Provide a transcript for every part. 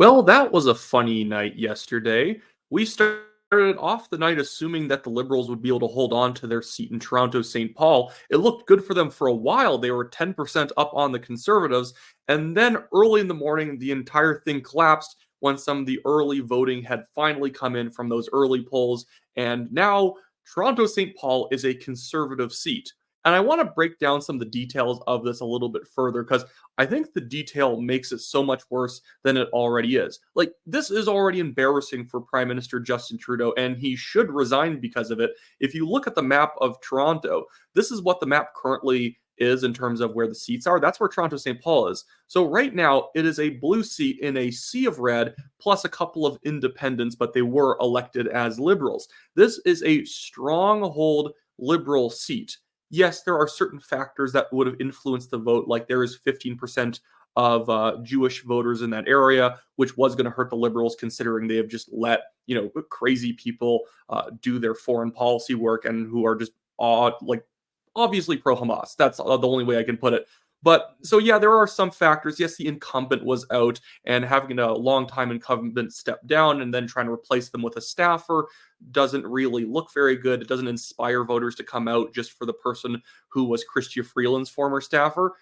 Well, that was a funny night yesterday. We started off the night assuming that the Liberals would be able to hold on to their seat in Toronto St. Paul. It looked good for them for a while. They were 10% up on the Conservatives. And then early in the morning, the entire thing collapsed when some of the early voting had finally come in from those early polls. And now Toronto St. Paul is a Conservative seat. And I want to break down some of the details of this a little bit further because I think the detail makes it so much worse than it already is. Like, this is already embarrassing for Prime Minister Justin Trudeau, and he should resign because of it. If you look at the map of Toronto, this is what the map currently is in terms of where the seats are. That's where Toronto St. Paul is. So right now, it is a blue seat in a sea of red, plus a couple of independents, but they were elected as Liberals. This is a stronghold Liberal seat. Yes, there are certain factors that would have influenced the vote, like there is 15% of Jewish voters in that area, which was going to hurt the Liberals, considering they have just let crazy people do their foreign policy work and who are just like obviously pro Hamas. That's the only way I can put it. But so yeah, there are some factors. Yes, the incumbent was out, and having a long-time incumbent step down and then trying to replace them with a staffer doesn't really look very good. It doesn't inspire voters to come out just for the person who was Chrystia Freeland's former staffer.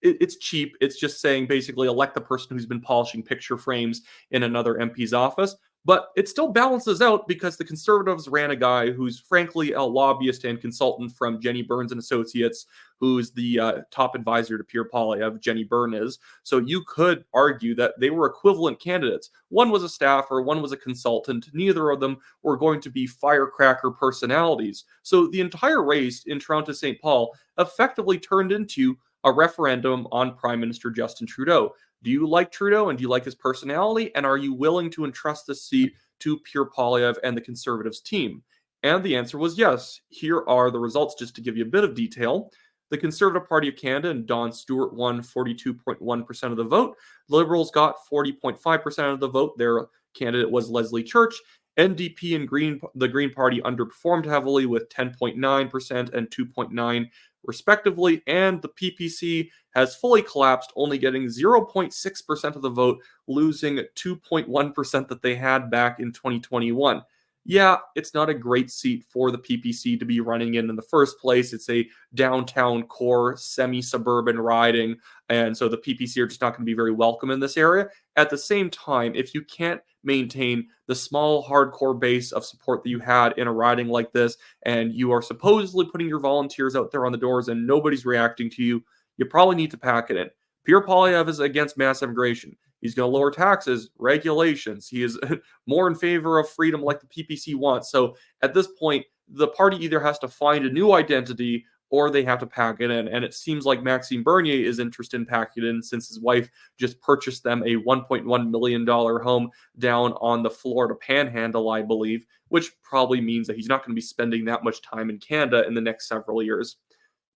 It's cheap. It's just saying basically elect the person who's been polishing picture frames in another MP's office. But it still balances out because the Conservatives ran a guy who's frankly a lobbyist and consultant from Jenny Burns and Associates, who's the top advisor to Pierre Poilievre. Jenny Byrne is. So you could argue that they were equivalent candidates. One was a staffer, one was a consultant. Neither of them were going to be firecracker personalities. So the entire race in Toronto St. Paul effectively turned into a referendum on Prime Minister Justin Trudeau. Do you like Trudeau and do you like his personality? And are you willing to entrust the seat to Pierre Poilievre and the Conservatives team? And the answer was yes. Here are the results just to give you a bit of detail. The Conservative Party of Canada and Don Stewart won 42.1% of the vote. Liberals got 40.5% of the vote. Their candidate was Leslie Church. NDP and the Green Party underperformed heavily with 10.9% and 2.9 respectively, and the PPC has fully collapsed, only getting 0.6% of the vote, losing 2.1% that they had back in 2021. Yeah, it's not a great seat for the PPC to be running in the first place. It's a downtown core, semi-suburban riding, and so the PPC are just not going to be very welcome in this area. At the same time, if you can't maintain the small hardcore base of support that you had in a riding like this, and you are supposedly putting your volunteers out there on the doors and nobody's reacting to you, you probably need to pack it in. Pierre Poilievre is against mass immigration. He's going to lower taxes, regulations. He is more in favor of freedom like the PPC wants. So at this point, the party either has to find a new identity or they have to pack it in. And it seems like Maxime Bernier is interested in packing it in since his wife just purchased them a $1.1 million home down on the Florida Panhandle, I believe, which probably means that he's not going to be spending that much time in Canada in the next several years.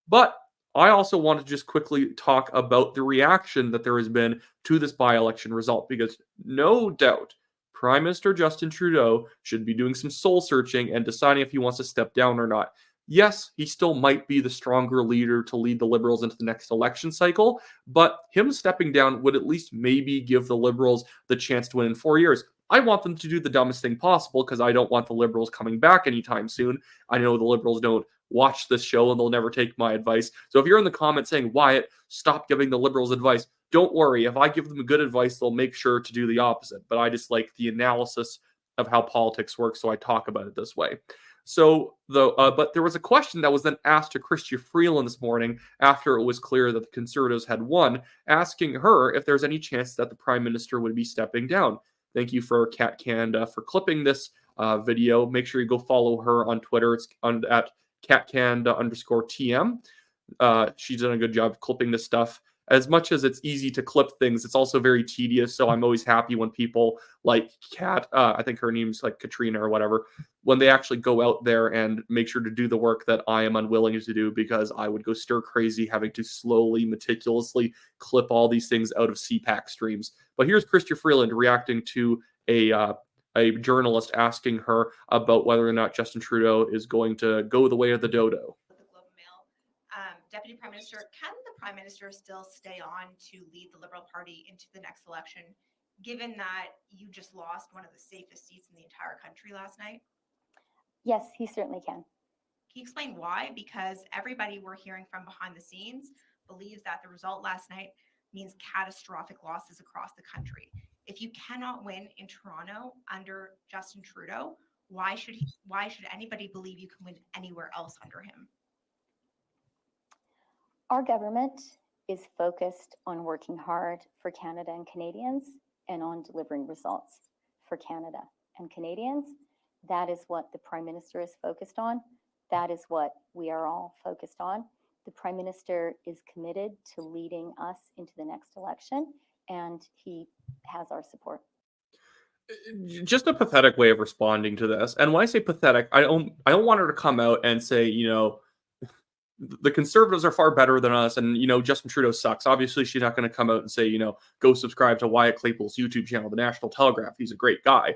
But I also want to just quickly talk about the reaction that there has been to this by-election result, because no doubt Prime Minister Justin Trudeau should be doing some soul searching and deciding if he wants to step down or not. Yes, he still might be the stronger leader to lead the Liberals into the next election cycle, but him stepping down would at least maybe give the Liberals the chance to win in 4 years. I want them to do the dumbest thing possible because I don't want the Liberals coming back anytime soon. I know the Liberals don't watch this show and they'll never take my advice. So if you're in the comments saying, Wyatt, stop giving the Liberals advice, don't worry. If I give them good advice, they'll make sure to do the opposite. But I just like the analysis of how politics works, so I talk about it this way. So, but there was a question that was then asked to Chrystia Freeland this morning after it was clear that the Conservatives had won, asking her if there's any chance that the Prime Minister would be stepping down. Thank you for Kat Canada for clipping this video. Make sure you go follow her on Twitter. It's at catcanda_TM. She's done a good job clipping this stuff. As much as it's easy to clip things, it's also very tedious. So I'm always happy when people like Kat, I think her name's like Katrina or whatever, when they actually go out there and make sure to do the work that I am unwilling to do, because I would go stir crazy having to slowly, meticulously clip all these things out of CPAC streams. But here's Chrystia Freeland reacting to a journalist asking her about whether or not Justin Trudeau is going to go the way of the dodo. The Globe and Mail. Deputy Prime Minister, can the Prime Minister still stay on to lead the Liberal Party into the next election, given that you just lost one of the safest seats in the entire country last night? Yes, he certainly can. Can you explain why? Because everybody we're hearing from behind the scenes believes that the result last night means catastrophic losses across the country. If you cannot win in Toronto under Justin Trudeau, why should anybody believe you can win anywhere else under him? Our government is focused on working hard for Canada and Canadians and on delivering results for Canada and Canadians. That is what the Prime Minister is focused on. That is what we are all focused on. The Prime Minister is committed to leading us into the next election, and he has our support. Just a pathetic way of responding to this. And when I say pathetic, I don't want her to come out and say, the Conservatives are far better than us, and Justin Trudeau sucks. Obviously, she's not going to come out and say, go subscribe to Wyatt Claypool's YouTube channel, The National Telegraph. He's a great guy.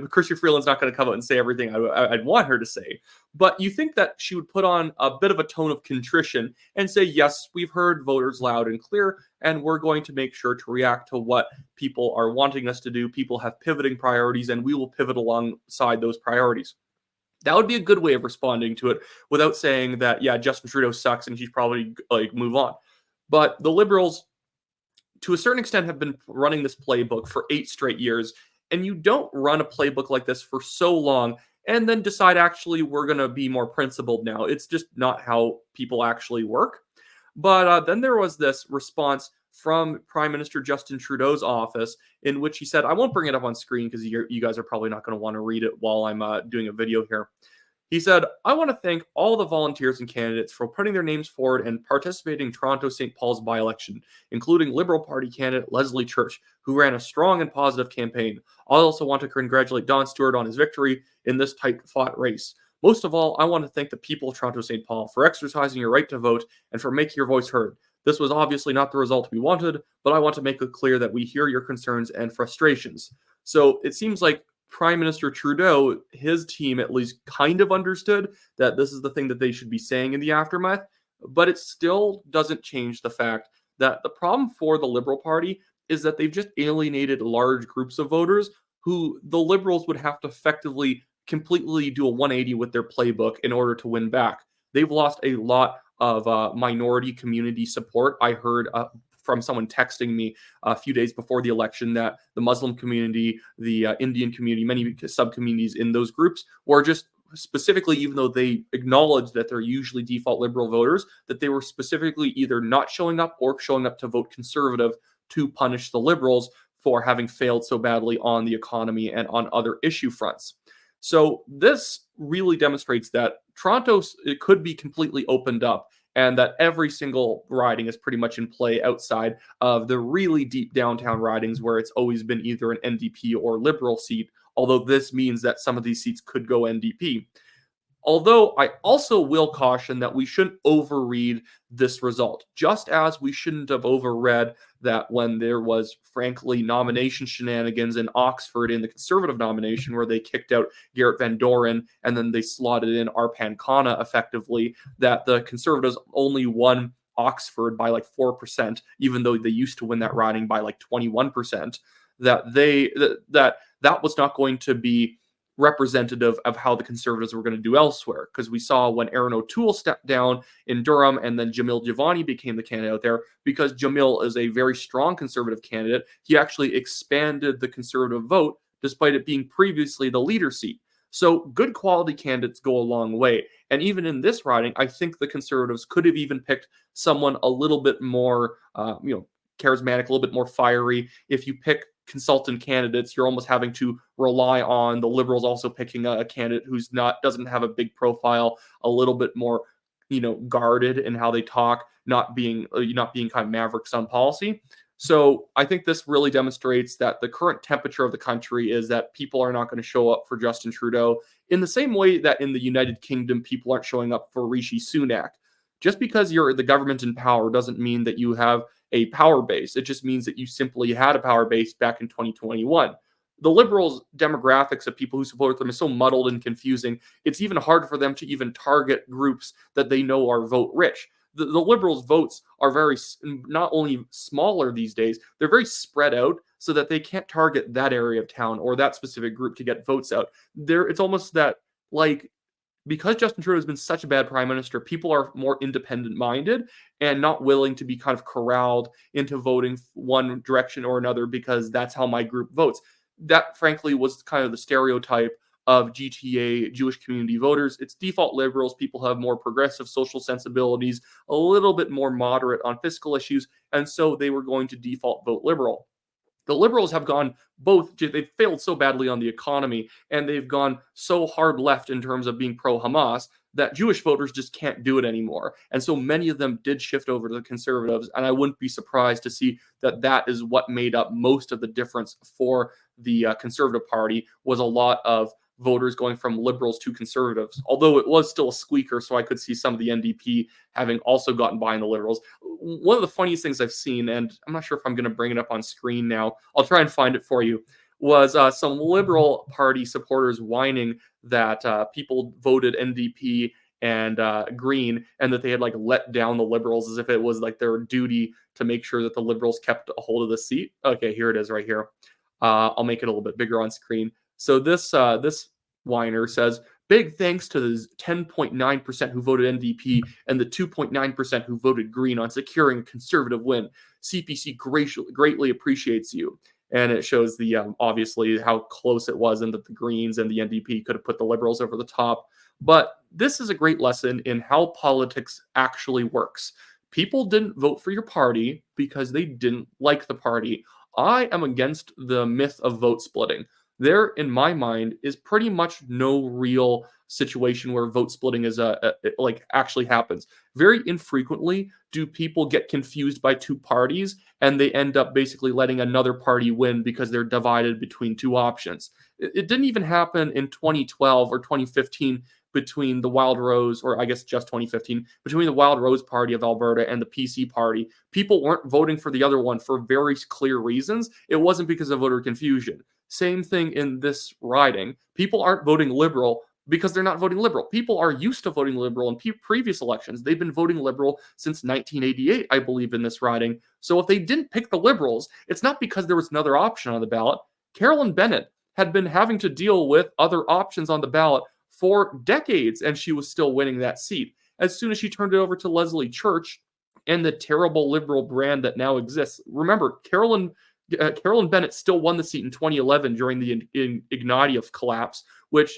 Christian Freeland's not going to come out and say everything I'd want her to say. But you think that she would put on a bit of a tone of contrition and say, yes, we've heard voters loud and clear, and we're going to make sure to react to what people are wanting us to do. People have pivoting priorities, and we will pivot alongside those priorities. That would be a good way of responding to it without saying that, yeah, Justin Trudeau sucks and he's probably move on. But the Liberals, to a certain extent, have been running this playbook for 8 straight years. And you don't run a playbook like this for so long and then decide, actually, we're going to be more principled now. It's just not how people actually work. But then there was this response from Prime Minister Justin Trudeau's office in which he said, I won't bring it up on screen because you guys are probably not going to want to read it while I'm doing a video here. He said, I want to thank all the volunteers and candidates for putting their names forward and participating in Toronto St. Paul's by-election, including Liberal Party candidate Leslie Church, who ran a strong and positive campaign. I also want to congratulate Don Stewart on his victory in this tight-fought race. Most of all, I want to thank the people of Toronto St. Paul for exercising your right to vote and for making your voice heard. This was obviously not the result we wanted, but I want to make it clear that we hear your concerns and frustrations. So it seems like Prime Minister Trudeau, his team at least kind of understood that this is the thing that they should be saying in the aftermath, but it still doesn't change the fact that the problem for the Liberal Party is that they've just alienated large groups of voters who the Liberals would have to effectively completely do a 180 with their playbook in order to win back. They've lost a lot of minority community support. I heard from someone texting me a few days before the election that the Muslim community, the Indian community, many sub-communities in those groups were just specifically, even though they acknowledge that they're usually default Liberal voters, that they were specifically either not showing up or showing up to vote Conservative to punish the Liberals for having failed so badly on the economy and on other issue fronts. So this really demonstrates that Toronto could be completely opened up and that every single riding is pretty much in play outside of the really deep downtown ridings where it's always been either an NDP or Liberal seat, although this means that some of these seats could go NDP. Although I also will caution that we shouldn't overread this result, just as we shouldn't have overread that when there was, frankly, nomination shenanigans in Oxford in the Conservative nomination where they kicked out Garrett Van Doren and then they slotted in Arpan Khanna effectively, that the Conservatives only won Oxford by like 4%, even though they used to win that riding by like 21%, that was not going to be representative of how the Conservatives were going to do elsewhere, because we saw when Aaron O'Toole stepped down in Durham and then Jamil Jivani became the candidate out there, because Jamil is a very strong Conservative candidate, he actually expanded the Conservative vote despite it being previously the leader seat. So good quality candidates go a long way. And even in this riding, I think the Conservatives could have even picked someone a little bit more charismatic, a little bit more fiery. If you pick consultant candidates, you're almost having to rely on the Liberals also picking a candidate who's doesn't have a big profile, a little bit more, guarded in how they talk, not being kind of mavericks on policy. So I think this really demonstrates that the current temperature of the country is that people are not going to show up for Justin Trudeau in the same way that in the United Kingdom, people aren't showing up for Rishi Sunak. Just because you're the government in power doesn't mean that you have a power base. It just means that you simply had a power base back in 2021. The Liberals' demographics of people who support them is so muddled and confusing, it's even hard for them to even target groups that they know are vote rich. the Liberals' votes are not only smaller these days, they're very spread out so that they can't target that area of town or that specific group to get votes out. It's almost that, like, because Justin Trudeau has been such a bad prime minister, people are more independent minded and not willing to be kind of corralled into voting one direction or another because that's how my group votes. That, frankly, was kind of the stereotype of GTA Jewish community voters. It's default liberals. People have more progressive social sensibilities, a little bit more moderate on fiscal issues, and so they were going to default vote liberal. The Liberals have gone they've failed so badly on the economy, and they've gone so hard left in terms of being pro-Hamas that Jewish voters just can't do it anymore. And so many of them did shift over to the Conservatives, and I wouldn't be surprised to see that is what made up most of the difference for the Conservative Party, was a lot of voters going from Liberals to Conservatives, although it was still a squeaker, so I could see some of the NDP having also gotten by in the Liberals. One of the funniest things I've seen, and I'm not sure if I'm going to bring it up on screen now, I'll try and find it for you, was some Liberal Party supporters whining that people voted NDP and Green, and that they had like let down the Liberals as if it was like their duty to make sure that the Liberals kept a hold of the seat. Okay, here it is right here. I'll make it a little bit bigger on screen. So this whiner says, big thanks to the 10.9% who voted NDP and the 2.9% who voted Green on securing a Conservative win. CPC greatly appreciates you. And it shows the obviously how close it was and that the Greens and the NDP could have put the Liberals over the top. But this is a great lesson in how politics actually works. People didn't vote for your party because they didn't like the party. I am against the myth of vote splitting. There, in my mind, is pretty much no real situation where vote splitting is like actually happens. Very infrequently do people get confused by two parties and they end up basically letting another party win because they're divided between two options. It didn't even happen in 2012 or 2015 between the Wild Rose, or I guess just 2015, between the Wild Rose Party of Alberta and the PC Party. People weren't voting for the other one for very clear reasons. It wasn't because of voter confusion. Same thing in this riding. People aren't voting Liberal because they're not voting Liberal. People are used to voting Liberal in previous elections. They've been voting Liberal since 1988, I believe, in this riding. So if they didn't pick the Liberals, it's not because there was another option on the ballot. Carolyn Bennett had been having to deal with other options on the ballot for decades, and she was still winning that seat. As soon as she turned it over to Leslie Church and the terrible Liberal brand that now exists. Remember, Carolyn Bennett still won the seat in 2011 during the Ignatieff collapse, which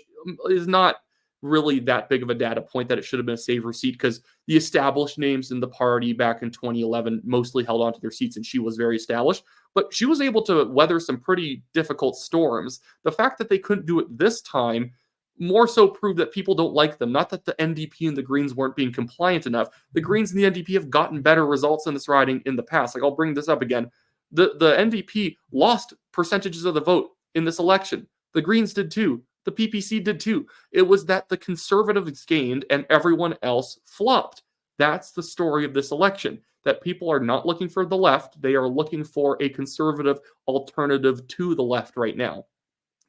is not really that big of a data point that it should have been a safer seat because the established names in the party back in 2011 mostly held on to their seats and she was very established. But she was able to weather some pretty difficult storms. The fact that they couldn't do it this time more so proved that people don't like them. Not that the NDP and the Greens weren't being compliant enough. The Greens and the NDP have gotten better results in this riding in the past. Like, I'll bring this up again. The NDP lost percentages of the vote in this election. The Greens did too. The PPC did too. It was that the Conservatives gained and everyone else flopped. That's the story of this election, that people are not looking for the left. They are looking for a conservative alternative to the left right now.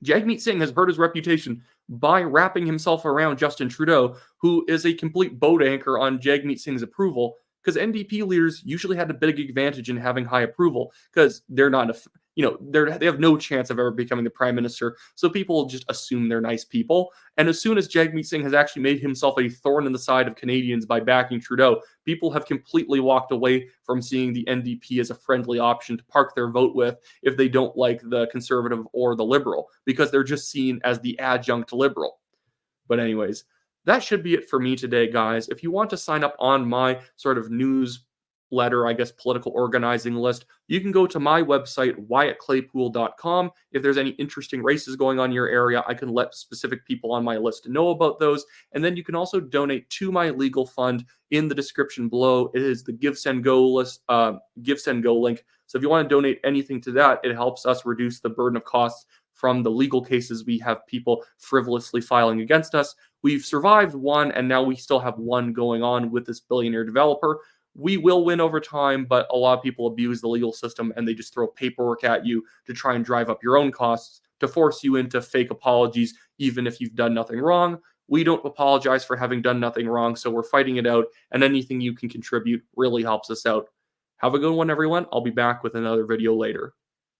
Jagmeet Singh has hurt his reputation by wrapping himself around Justin Trudeau, who is a complete boat anchor on Jagmeet Singh's approval, because NDP leaders usually had a big advantage in having high approval because they're not, they have no chance of ever becoming the prime minister. So people just assume they're nice people. And as soon as Jagmeet Singh has actually made himself a thorn in the side of Canadians by backing Trudeau, people have completely walked away from seeing the NDP as a friendly option to park their vote with if they don't like the Conservative or the Liberal, because they're just seen as the adjunct Liberal. But anyways, that should be it for me today, guys. If you want to sign up on my sort of newsletter, I guess, political organizing list, you can go to my website, wyattclaypool.com. If there's any interesting races going on in your area, I can let specific people on my list know about those. And then you can also donate to my legal fund in the description below. It is the Give, Send, Go list, Give, Send, Go link. So if you want to donate anything to that, it helps us reduce the burden of costs from the legal cases we have people frivolously filing against us. We've survived one, and now we still have one going on with this billionaire developer. We will win over time, but a lot of people abuse the legal system, and they just throw paperwork at you to try and drive up your own costs, to force you into fake apologies, even if you've done nothing wrong. We don't apologize for having done nothing wrong, so we're fighting it out, and anything you can contribute really helps us out. Have a good one, everyone. I'll be back with another video later.